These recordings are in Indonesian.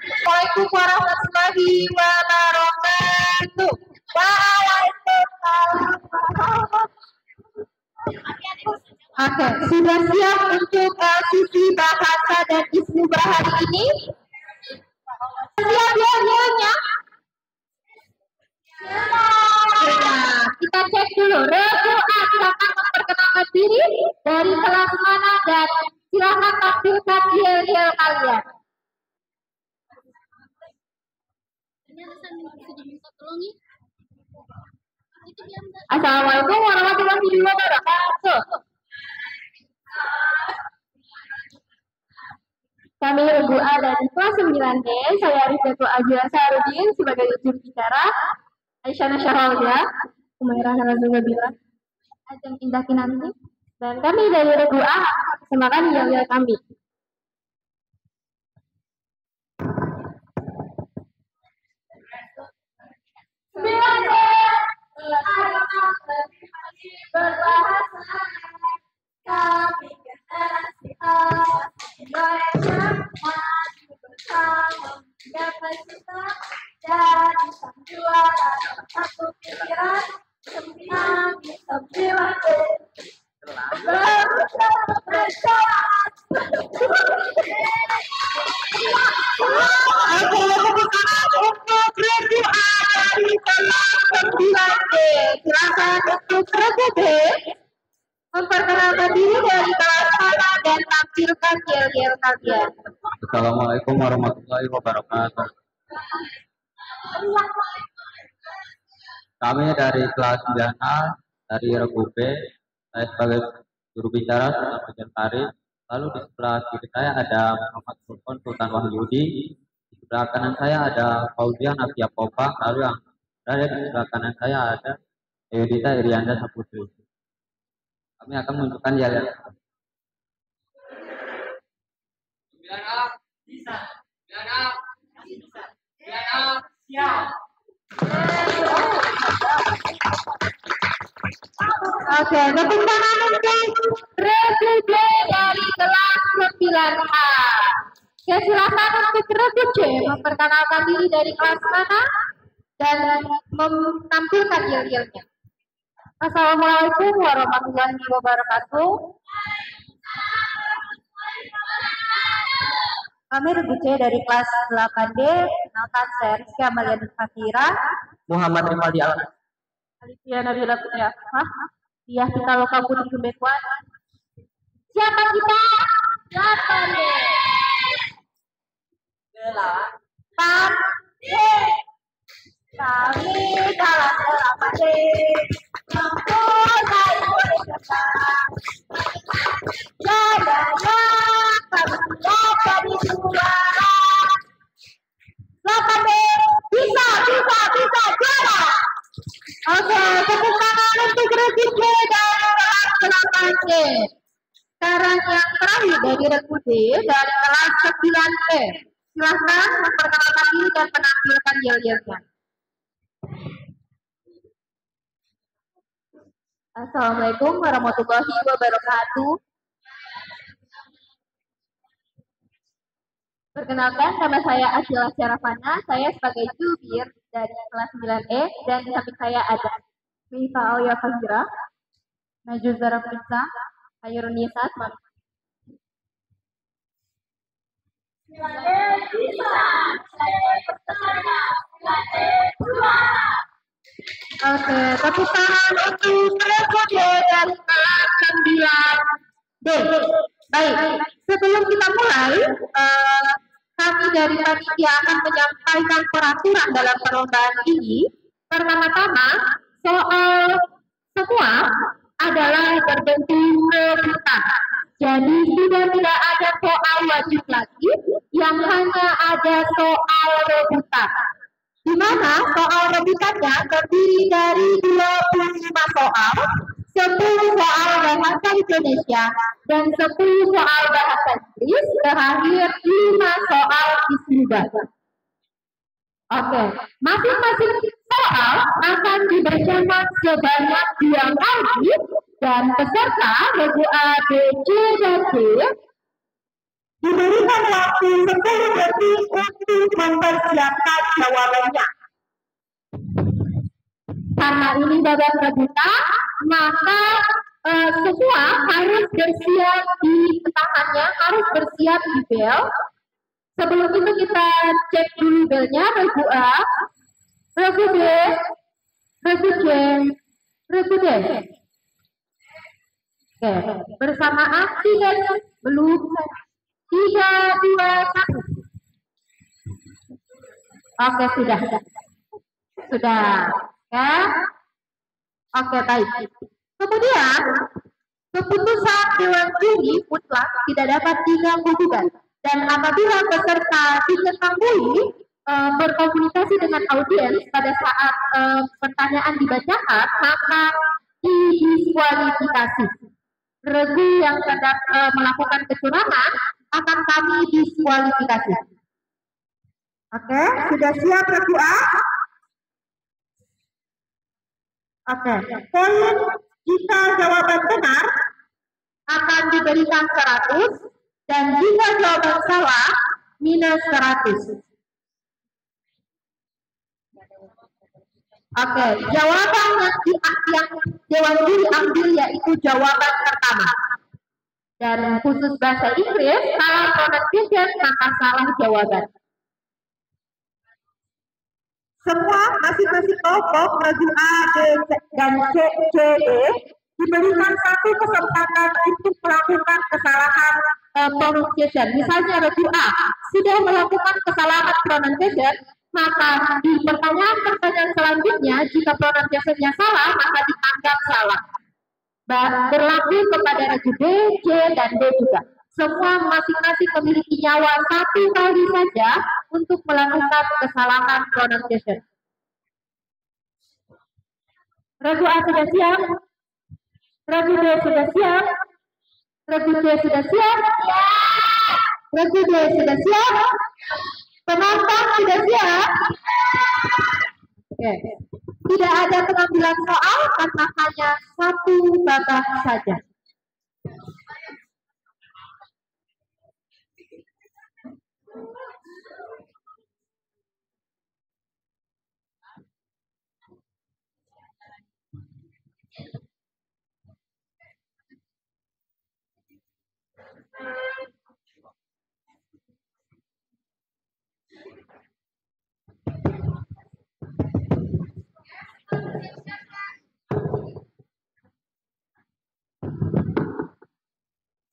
Assalamualaikum warahmatullahi wabarakatuh. Waalaikumsalam. Oke, sudah siap untuk sisi bahasa dan ismuba hari ini? Siap ya? Kita cek dulu. Rebu'ah, silakan memperkenalkan diri, dari kelas mana, dan silakan tampilkan yel-yel kalian. Assalamualaikum warahmatullahi wabarakatuh. Kami Rebu'ah dari kelas 9D. Saya Rizatu Azila Sarudin sebagai juru bicara. Aisyah Nasyaraulia, Umairah Nazubabila, Ajeng Indah Kinanti, dan kami dari Rebu'ah persembahkan yel-yel kami. Memperkenalkan diri dari kelas mana dan tampilkan yel-yel kalian. Assalamualaikum warahmatullahi wabarakatuh. Kami dari kelas 9A dari Regu B. Saya sebagai juru bicara Sultan Bagian Tari. Lalu di sebelah kiri saya ada Muhammad Sultan Sultan Wahyudi. Di sebelah kanan saya ada Fauzia Nafiya Popa. Lalu yang berada di sebelah kanan saya ada Yudita Irianda Saputri. Kami akan menunjukkan yel-yel. 9A bisa. 9A bisa. 9A siap. Oke, tepuk tangan untuk Regu B dari kelas 9A. Oke, silakan untuk Regu C memperkenalkan diri dari kelas mana dan menampilkan yel-yelnya. Assalamualaikum warahmatullahi wabarakatuh. Kami Regu C dari kelas 8D. Kenalkan saya Rizky Amalia Fatira. Muhammad Rimaldi Al. Alifia Nabila Putri Asma. Iya, kita lokal putri Kebekuan. Siapa kita? 8D. 8D. Kami dalam 8D. Mempunyai mereka. Jadanya kami dapat suara. 8D. Bisa juara. Oke, tepuk tangan untuk Regu C dari kelas 8D. Sekarang yang terakhir dari Regu D dari kelas 9D. Silahkan memperkenalkan diri dan menampilkan yel-yelnya. Assalamualaikum warahmatullahi wabarakatuh. Perkenalkan, nama saya Asila Syarafana. Saya sebagai jubir dari kelas 9E dan di samping saya ada Mita Aulia Fahira, Najul Zara Prinsa, Hayurun Nisa, Oke, tepuk tangan untuk Regu D dari kelas 9D. Baik, sebelum kita mulai, kami dari panitia akan menyampaikan peraturan dalam perlombaan ini. Pertama-tama, soal semua adalah berbentuk rebutan. Jadi sudah tidak ada soal wajib lagi, yang hanya ada soal rebutan. Di mana soal rebutannya terdiri dari 25 soal, 10 soal bahasa Indonesia, dan 10 soal bahasa Inggris, terakhir 5 soal istinbat. Oke, masing-masing soal akan dibacakan sebanyak 2 kali dan peserta regu A, B, C, dan D diberikan waktu 10 detik untuk mempersiapkan jawabannya. Karena ini babak rebutan, maka semua harus bersiap di tangannya, harus bersiap di bel. Sebelum itu kita cek dulu belnya, regu A, regu B, regu C, regu D. Oke, bersamaan tidak belum 3, 2, 1. Oke, sudah. Ya. Oke, baik. Kemudian, keputusan Dewan Juri mutlak tidak dapat diganggu-gugat. Dan apabila peserta diketahui berkomunikasi dengan audiens pada saat pertanyaan dibacakan, maka didiskualifikasi. Regu yang sedang melakukan kecurangan akan kami diskualifikasi. Oke, sudah siap regu A? Oke, poin jika jawaban benar akan diberikan 100 dan jika jawaban salah minus 100. Oke, jawaban yang Dewan Juri ambil yaitu jawaban pertama. Dan khusus bahasa Inggris, salah pronunciation maka salah jawaban. Semua masing-masing kelompok regu A, B, dan C, D diberikan 1 kesempatan untuk melakukan kesalahan pronunciation. Misalnya regu A sudah melakukan kesalahan pronunciation, maka di pertanyaan-pertanyaan selanjutnya jika pronunciation-nya salah maka dianggap salah. Berlaku kepada regu B, C, dan D juga. Semua masing-masing memiliki nyawa 1 kali saja untuk melakukan kesalahan pronunciation. Regu A sudah siap? Regu B sudah siap? Regu C sudah siap? Ya. Regu D sudah siap? Penonton sudah siap? Oke. Tidak ada pengambilan soal karena hanya 1 babak saja.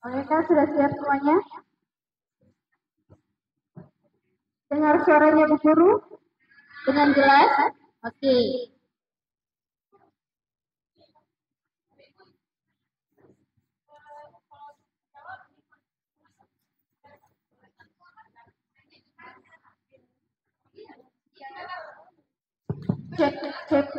Oke, kan sudah siap semuanya? Dengar suaranya Bu Guru dengan jelas? Oke. Cek. Cek.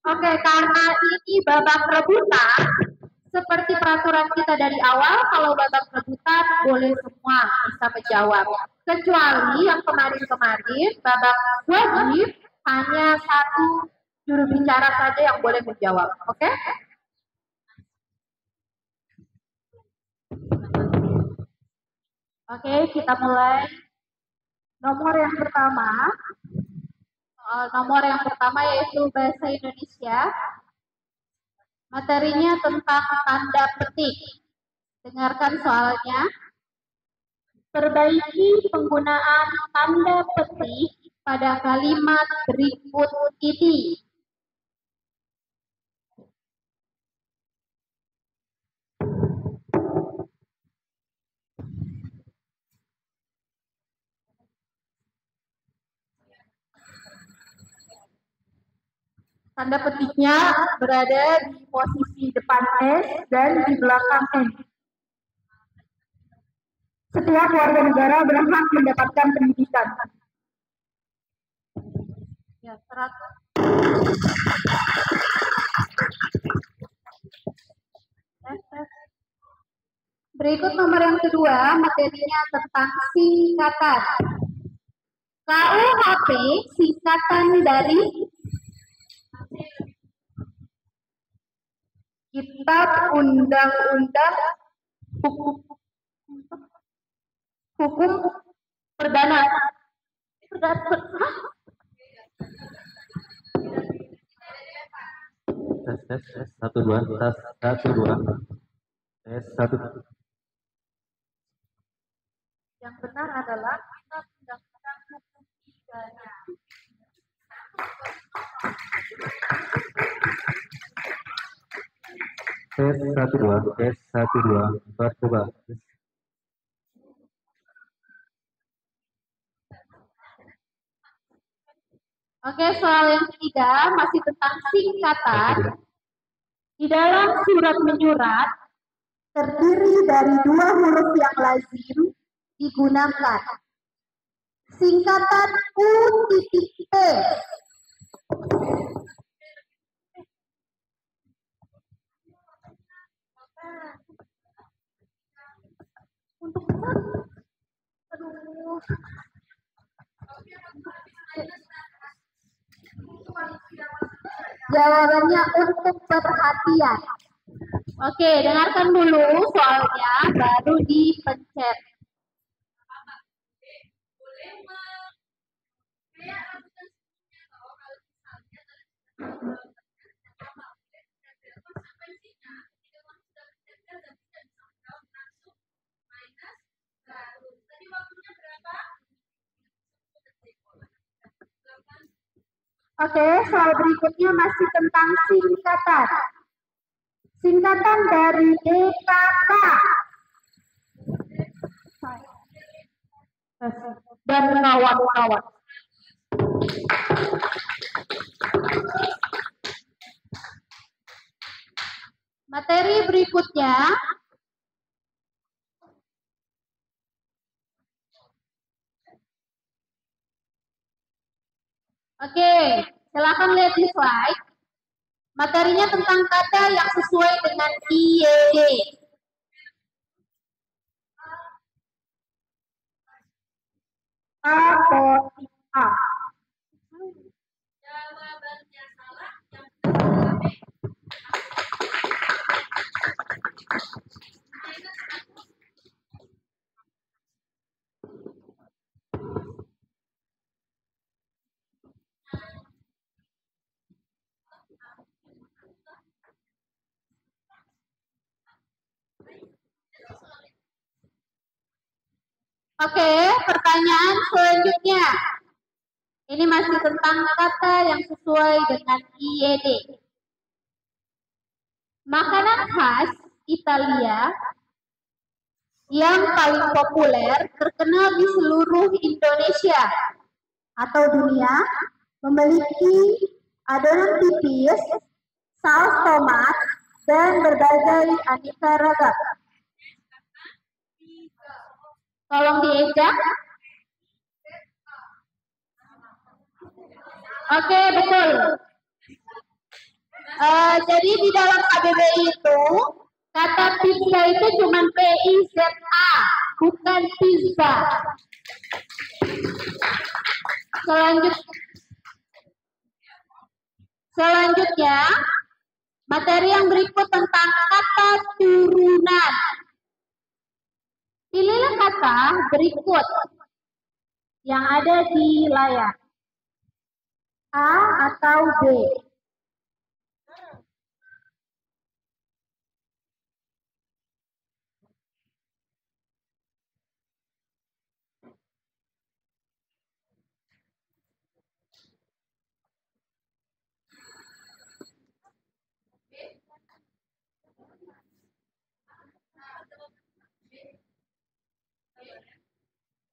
Oke, karena ini babak rebutan, seperti peraturan kita dari awal, kalau babak rebutan boleh semua bisa menjawab. Kecuali yang kemarin-kemarin, babak wajib hanya 1 juru bicara saja yang boleh menjawab. Oke? Oke, kita mulai. Nomor yang pertama yaitu bahasa Indonesia. Materinya tentang tanda petik. Dengarkan soalnya. Perbaiki penggunaan tanda petik pada kalimat berikut ini. Tanda petiknya berada di posisi depan S dan di belakang N. Setiap warga negara berhak mendapatkan pendidikan. Ya, 100. Berikut nomor yang kedua, materinya tentang singkatan. KUHP singkatan dari Kitab Undang-Undang Hukum Perdana. Tes 1 2 tes 1 2 tes 1. Yang benar adalah Kitab Undang-Undang Hukum Pidana. Tes 1 2 tes 1 2 coba. Oke, soal yang ketiga masih tentang singkatan. Di dalam surat menyurat terdiri dari 2 huruf yang lazim digunakan. Singkatan U.P. Untuk jawabannya untuk perhatian. Oke, dengarkan dulu soalnya baru dipencet. Oke, soal berikutnya masih tentang singkatan. Singkatan dari DKK dan kawan-kawan. Materi berikutnya oke, silakan lihat di slide. Materinya tentang kata yang sesuai dengan IYD. A. Jawabannya salah. Oke, pertanyaan selanjutnya. Ini masih tentang kata yang sesuai dengan IED. Makanan khas Italia yang paling populer terkenal di seluruh Indonesia atau dunia, memiliki adonan tipis, saus tomat, dan berbagai aneka ragam. Tolong diejak. Oke, betul. Jadi di dalam KBBI itu kata pizza itu cuma PIZA, bukan pizza. Selanjutnya, materi yang berikut tentang kata turunan. Pilihlah kata berikut yang ada di layar. A atau B.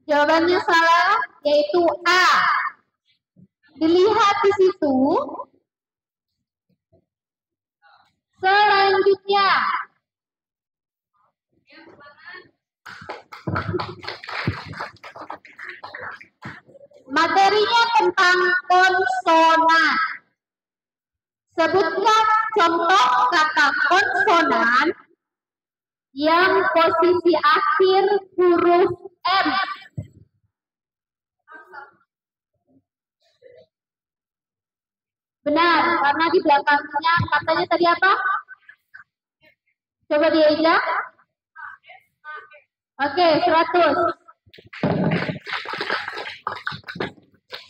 Jawabannya salah, yaitu A. Dilihat di situ, Selanjutnya, materinya tentang konsonan. Sebutkan contoh kata konsonan yang posisi akhir huruf M. Benar, karena di belakangnya katanya tadi apa? Coba dieja. Oke, 100.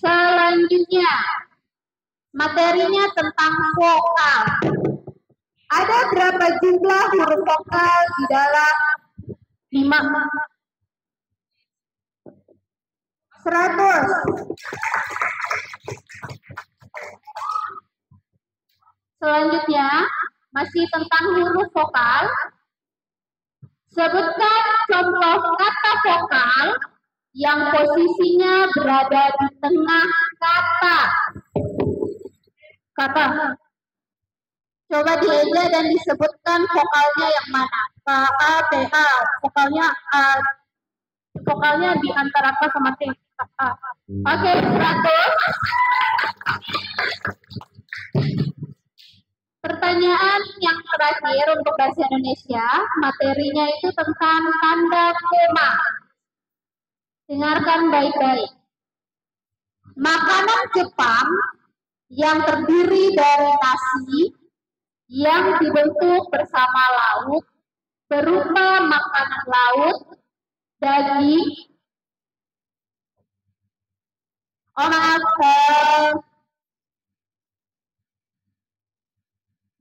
Selanjutnya, materinya tentang vokal. Ada berapa jumlah huruf vokal di dalam 5? 100. Selanjutnya, masih tentang huruf vokal. Sebutkan contoh kata vokal yang posisinya berada di tengah kata. Kata. Coba dieja dan disebutkan vokalnya yang mana. K, A, T, A. Vokalnya A. Vokalnya di antara K sama T. A. Oke, 100. Pertanyaan yang terakhir untuk bahasa Indonesia, materinya itu tentang tanda koma. Dengarkan baik-baik. Makanan Jepang yang terdiri dari nasi yang dibentuk bersama lauk berupa makanan laut, daging,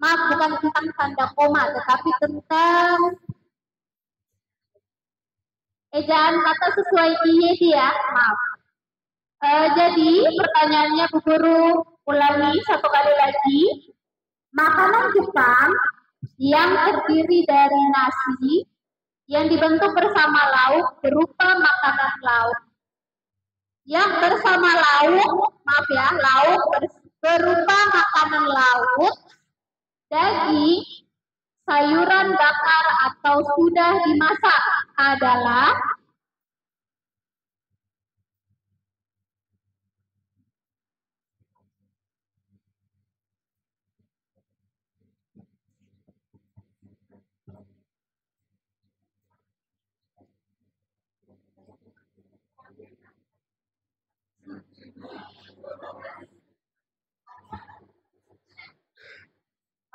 maaf, bukan tentang tanda koma, tetapi tentang ejaan kata sesuai IYD ya, maaf. Jadi pertanyaannya Bu Guru ulangi satu kali lagi. Makanan Jepang yang terdiri dari nasi yang dibentuk bersama lauk berupa makanan laut. Yang bersama lauk, maaf ya, lauk berupa makanan laut, daging, sayuran bakar atau sudah dimasak adalah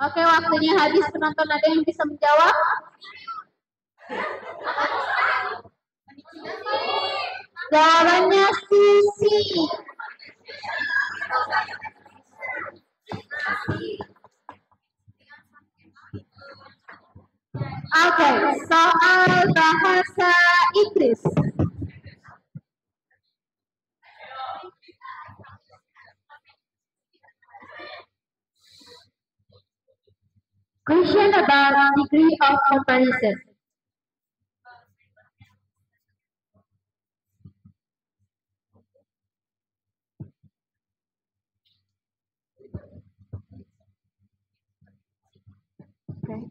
Oke, waktunya habis. Penonton ada yang bisa menjawab? Jawabannya sushi. Oke, soal bahasa Inggris. Question about degree of comparison. Okay.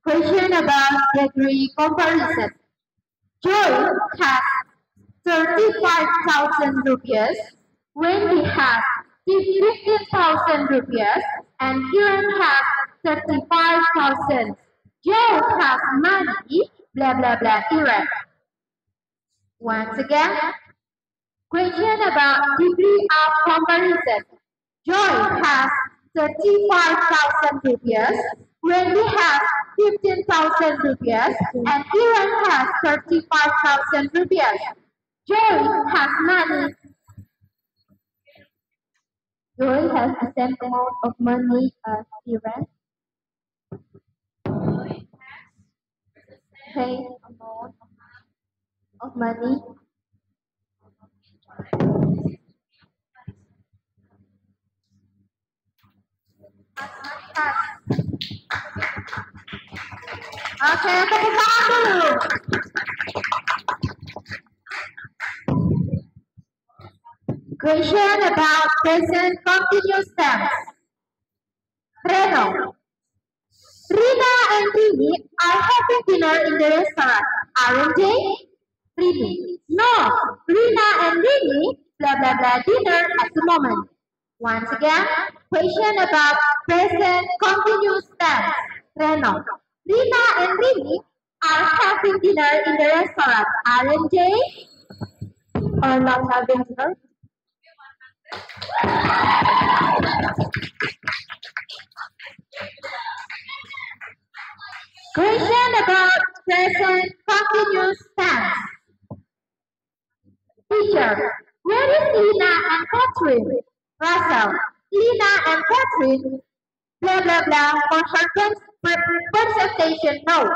Question about degree comparison. Joy has 35,000 rupees, Wendy has 15,000 rupees, and Kiran has 35,000. Joe has money, blah blah blah, Kiran. Once again, question about degree of comparison. Joy has 35,000 rupees, Wendy has 15,000 rupees, and Kiran has 35,000 rupees. Joy has money. Joy has the same amount of money as Kiran. Same amount of money. Oke, tepuk tangan dulu. Question about present continuous tense. Reno. Rina and Rini are having dinner in the restaurant, aren't they? Rini. No, Rina and Rini blah blah blah dinner at the moment. Once again, question about present continuous tense. Reno. Rina and Rini are having dinner in the restaurant, aren't they? Or not having dinner? Question about present continuous tense. Teacher, where is Lina and Catherine? Russell, Lina and Catherine, blah blah blah, for her presentation note.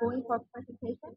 Going for presentation?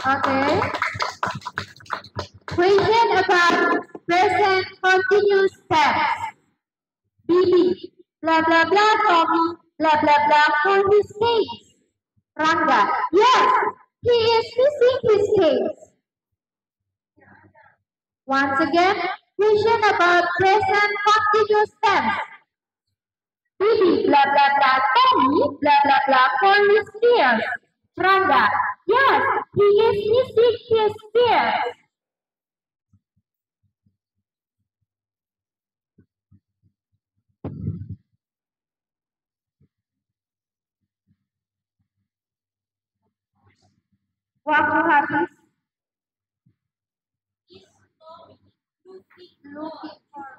Okay. Question about present continuous tense. Bibi, blah blah blah Tommy, blah blah blah for his case. Rangga, yes, he is missing his case. Once again, question about present continuous tense. Bibi, blah blah blah Tommy, blah blah blah for his tears. Rangga, yes, he is missing his tears. Waktu habis. Looking for.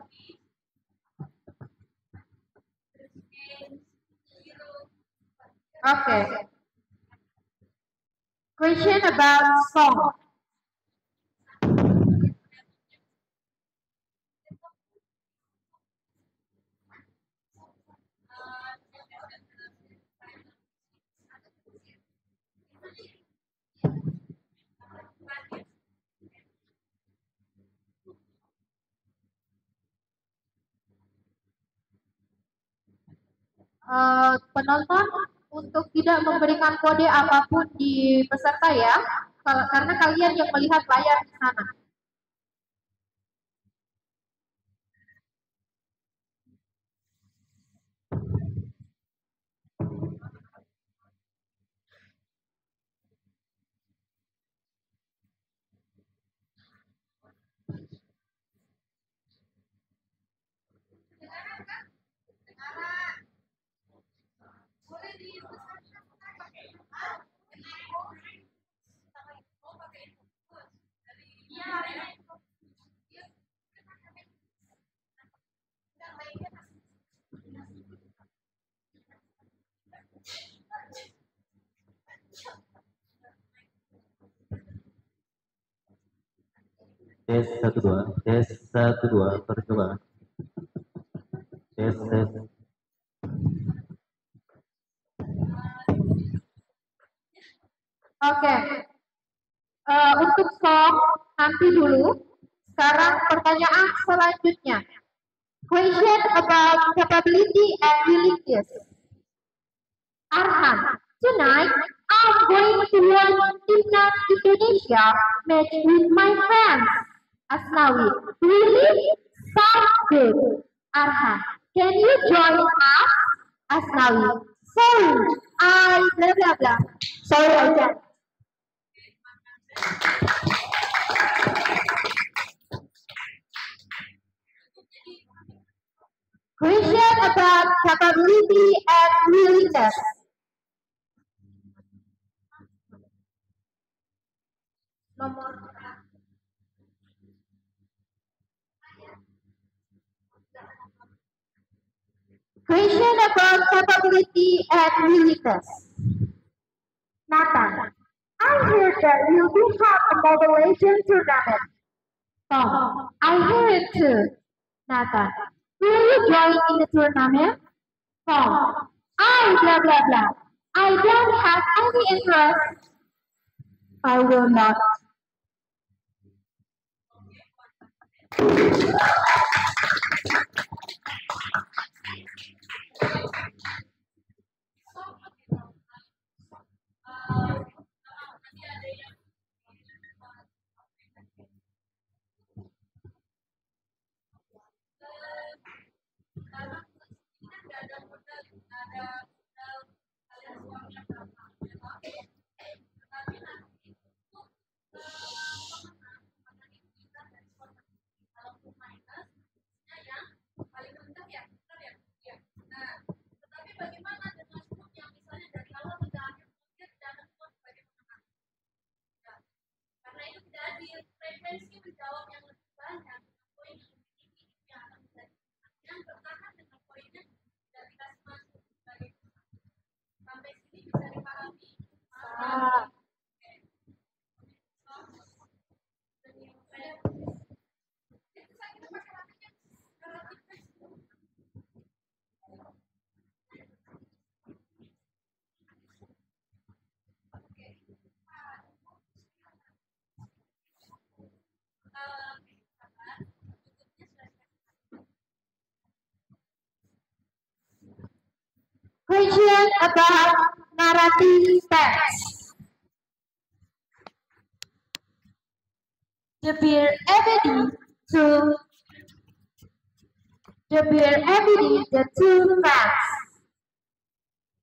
Okay. Question about song. Penonton untuk tidak memberikan kode apapun di peserta ya, karena kalian yang melihat layar di sana. Tes 1 2, tes 1 2, percoba. Tes. Oke. Untuk song nanti dulu. Sekarang pertanyaan selanjutnya. Question about capability and willingness. Arhan, tonight I'm going to watch Timnas Indonesia match with my friends. Asnawi, really? Sounds good. Arhan, can you join us? Asnawi, sorry, I blah blah blah. Sorry, I can't. Question about capability and willingness. Nomor Question about capability and willingness. Nathan, I heard that you do have a Mobile Legends tournament. Tom, I hear it too. Nathan, will you join in the tournament? Tom, I blah blah blah. I don't have any interest. I will not. Question about narrative text. Jabir Abedi to the two friends.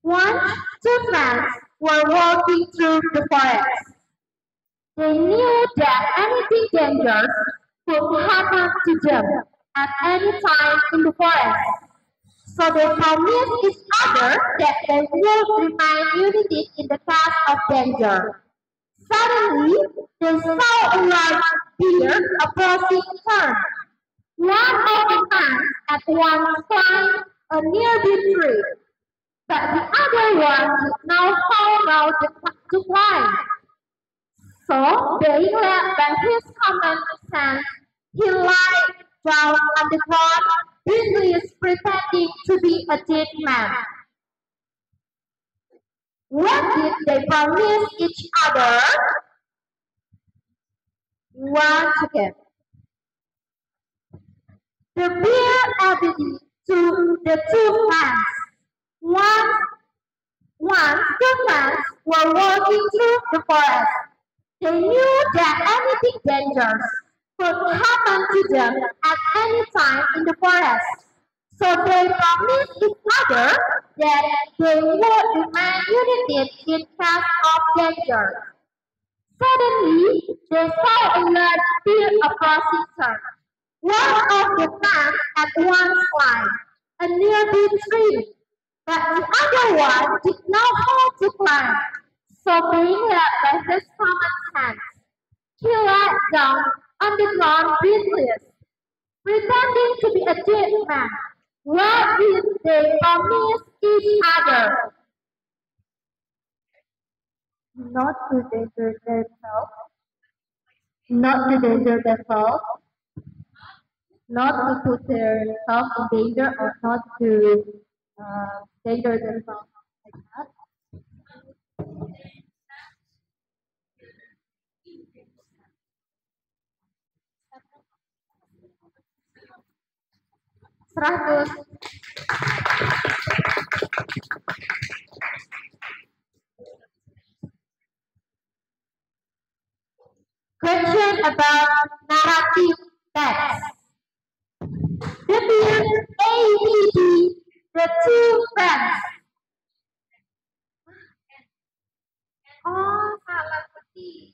Once two friends were walking through the forest. They knew that anything dangerous could happen to them at any time in the forest. So they promised each other that they would remain united in the case of danger. Suddenly, they saw a large deer approaching them. One of the men at once climbed a nearby tree, but the other one did not know how to climb. So, being led by his common sense, he lied down on the ground, busily pretending to be a dead man. What did they promise each other? Once again, the bear ability to the two friends. Once, two friends were walking through the forest. They knew that anything dangerous could happen to them at any time in the forest. So they promised each other that they would remain united in case of danger. Suddenly, they saw a large deer approaching them. One of the men at once climbed a nearby tree, but the other one did not know how to climb. So being led by his common sense, he lied down on the ground breathless, pretending to be a dead man. What did they promise each other? Not to danger themselves, not to danger themselves, not to put themselves in danger, or not to danger themselves like that. 100. Question about narrative text. Define ABD, the two friends. Oh, salah ketik.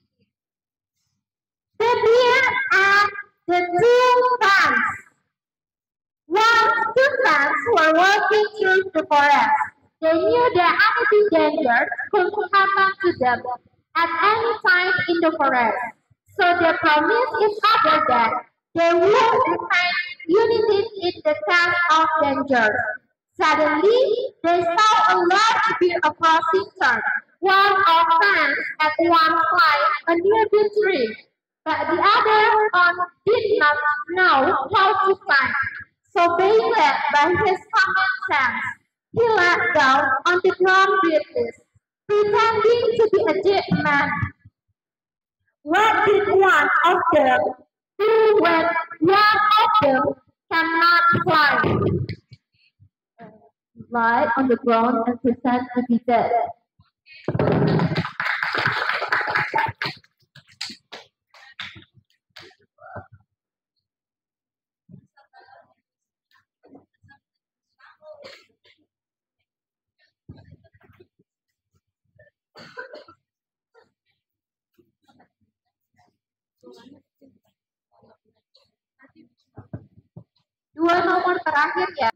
Define and the two friends. Once two friends were walking through the forest. They knew that anything dangerous could happen to them at any time in the forest. So they promised each other that they would remain united in the face of danger. Suddenly, they saw a large bear approaching them. One of them at once climbed a nearby tree, but the other one did not know how to climb. So being led by his common sense, he lay down on the ground breathless, pretending to be a dead man. What did one of them do when one of them cannot fly? Lie on the ground and pretend to be dead. Dua nomor terakhir ya.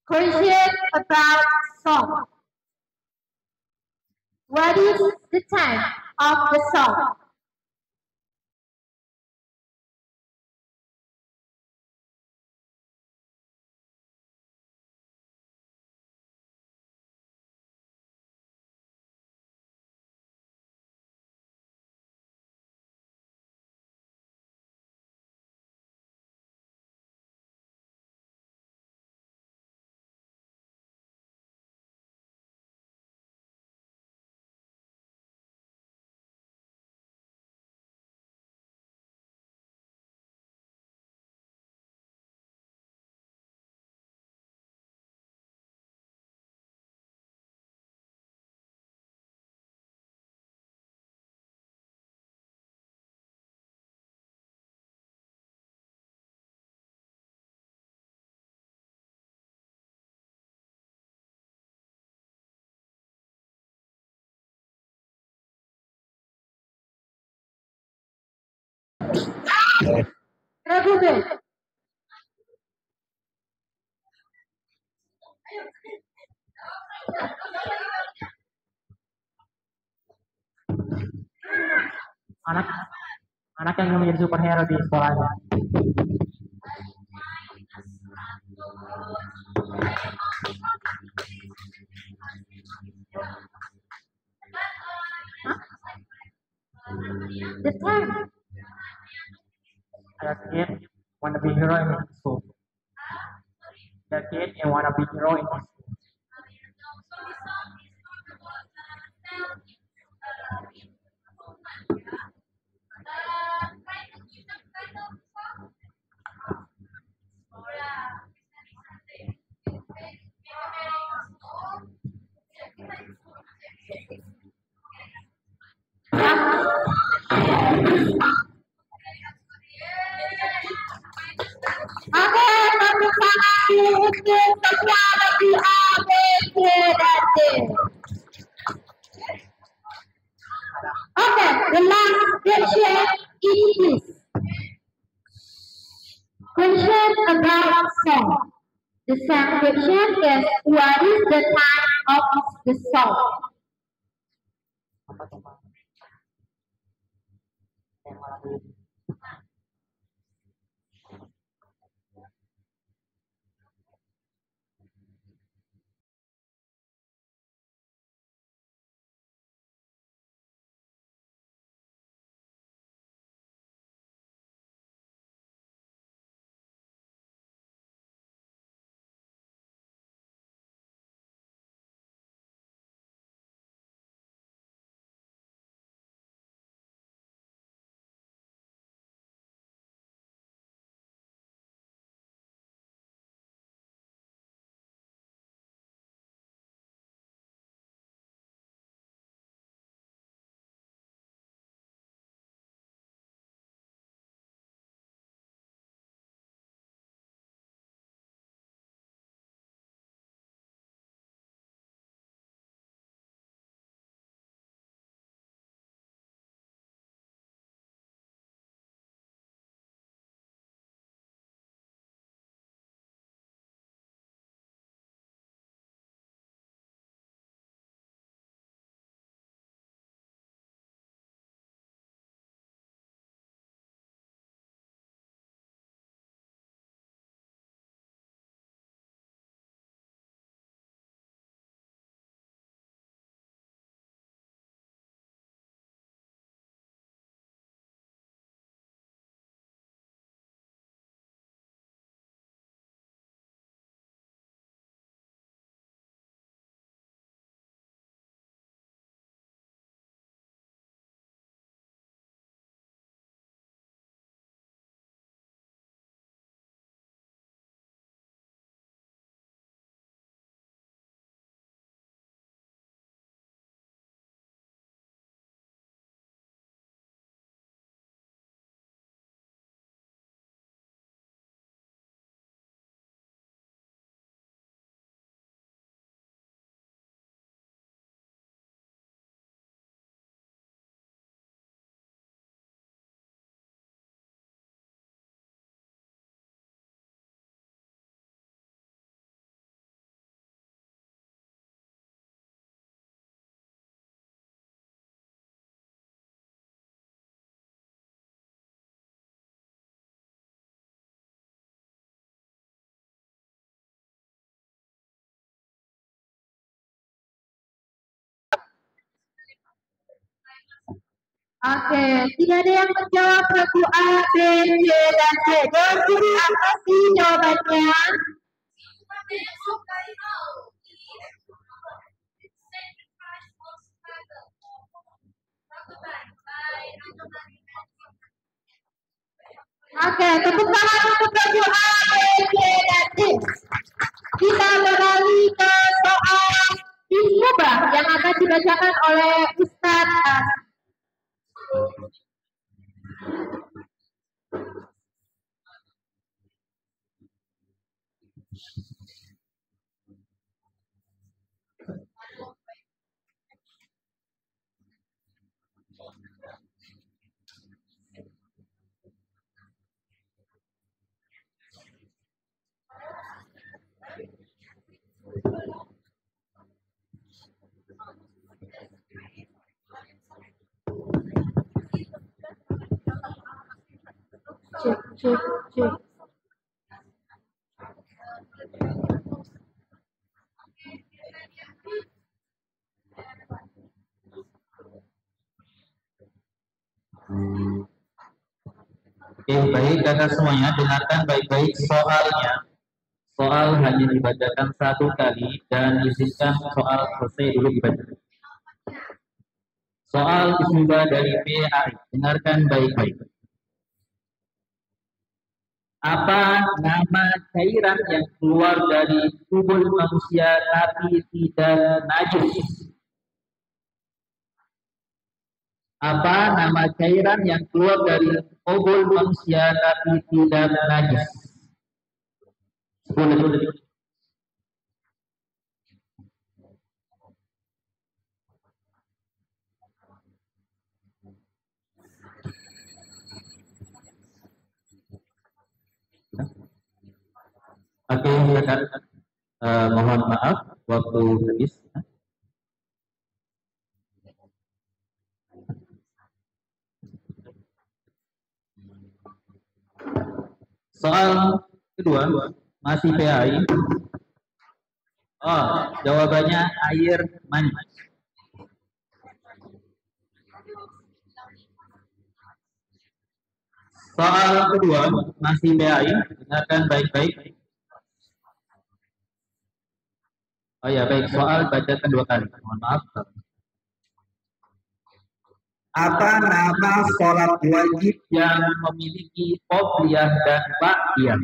Question about song. What is the time of the song? Republik. Anak yang ingin menjadi superhero di sekolahnya. The time. The kid wanna be hero in his school. The kid and wanna be hero in his school. Oke, tepuk tangan untuk semua lebih A, B, C, dan D. question is this. Question about song. The same question is what is the time of the song? Apa tuh, Pak? Tema lagu. Oke, tidak ada yang menjawab lagu A, B, C, dan D. Jadi apa sih jawabannya? Oke, tepuk tangan untuk lagu A, B, C, dan D. Kita beralih ke soal Ismubah yang akan dibacakan oleh Ustadz As. Cek. Oke, baik kakak semuanya, dengarkan baik-baik soalnya. Soal hanya dibacakan satu kali dan izinkan soal selesai dulu dibaca. Soal ismubah dari PAI, dengarkan baik-baik. Apa nama cairan yang keluar dari tubuh manusia tapi tidak najis? Apa nama cairan yang keluar dari tubuh manusia tapi tidak najis? 10 detik. silakan. Mohon maaf waktu habis. Soal kedua masih PAI. Oh, jawabannya air mani. Soal kedua masih PAI. Dengarkan baik-baik. Oh ya, baik. Soal bacakan 2 kali. Mohon maaf. Apa nama sholat wajib yang memiliki qobliyah dan ba'diyah?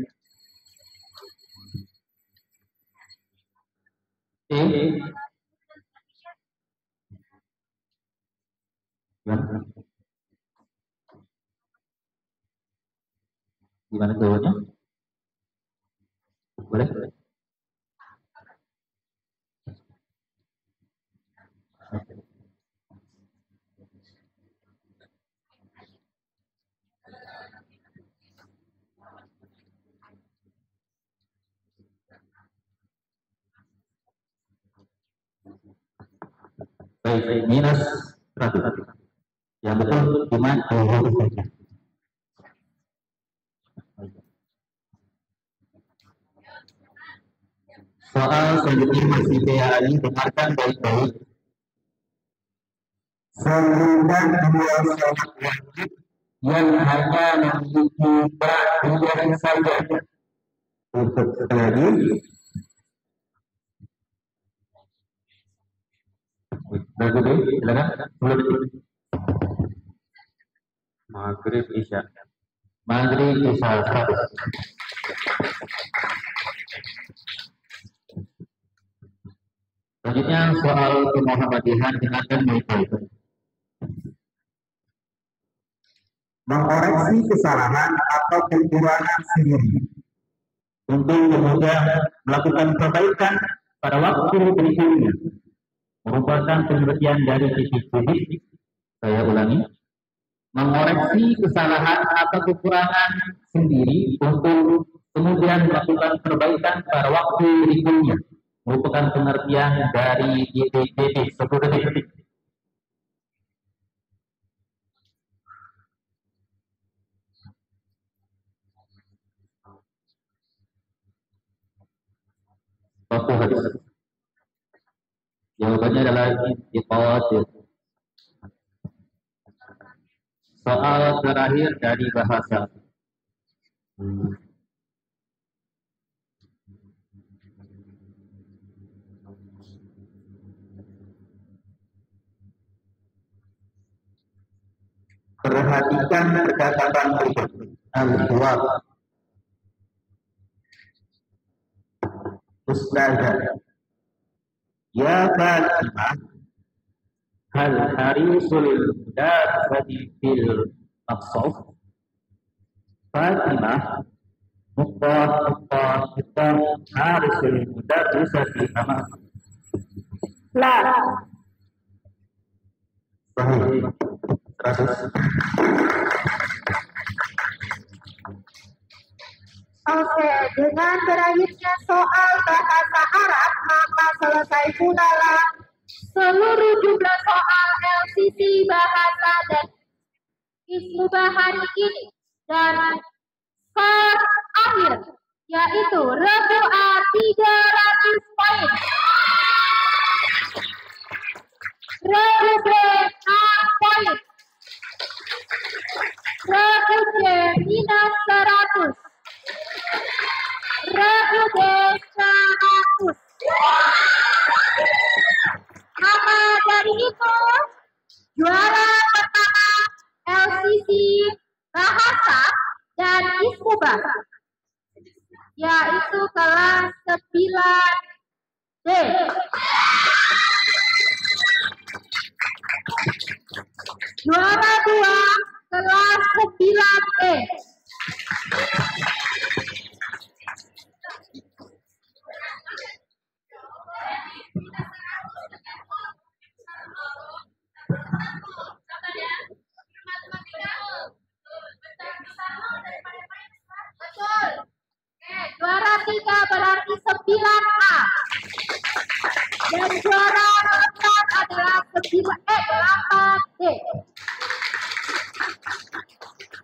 Gimana jawabnya? Boleh? Baik, minus 100. Yang betul cuma 200 saja. Soal selanjutnya masih PAI, dengarkan baik-baik. Sembilan dua sholat wajib yang hanya memiliki ba'diyah saja. Untuk sekali lagi. Bagus, silakan. 10 detik. Maghrib Isya. Maghrib Isya 100. Selanjutnya soal kemuhammadiyahan, dengarkan baik-baik. Mengoreksi kesalahan atau kekurangan sendiri untuk kemudian melakukan perbaikan pada waktu berikutnya merupakan pengertian dari titik-titik. Saya ulangi, mengoreksi kesalahan atau kekurangan sendiri untuk kemudian melakukan perbaikan pada waktu berikutnya merupakan pengertian dari titik-titik. 10 detik. Waktu habis. Jawabannya adalah intiqad. Soal terakhir dari bahasa. Perhatikan perkataan berikut. Al-Jawab. Ustazah. Ya Fatimah, hal harisul darfati fil maqsaf? Fatimah, muqah harisul darfati sama? La. Sahih. 100. Oke, dengan berakhirnya soal bahasa Arab, maka selesai pula seluruh jumlah soal LCC bahasa dan ismubah hari ini. Dan skor akhir yaitu Rebu'a 300 poin. Rebu'a 6 poin. Rebu'a minus 100. Rebu'a 100. Maka dari itu, juara pertama LCC bahasa dan ismubah yaitu kelas 9D. Juara 2 kelas 9E. Betul. Juara 3 berarti 9A. Dan juara 4 adalah 8D.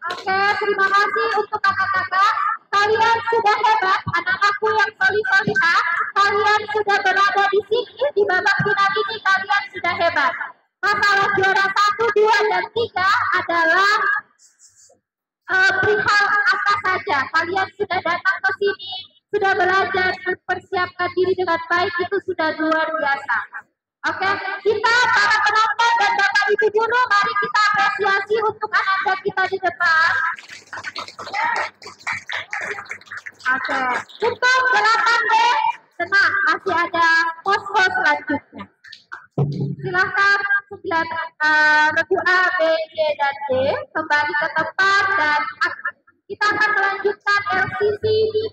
Oke, terima kasih untuk kakak-kakak. Kalian sudah hebat, anak-anakku yang solih-solihah. Kalian sudah berada di sini, di babak final ini kalian sudah hebat. Masalah juara 1, 2, dan 3 adalah perihal apa saja. Kalian sudah datang ke sini, sudah belajar mempersiapkan diri dengan baik, itu sudah luar biasa. Oke, kita para penonton dan Bapak Ibu guru, mari kita apresiasi untuk anak-anak kita di depan. Oke, untuk 8D, tenang, masih ada posko selanjutnya. Silakan 9 regu A, B, C, dan D kembali ke tempat dan kita akan melanjutkan LCC di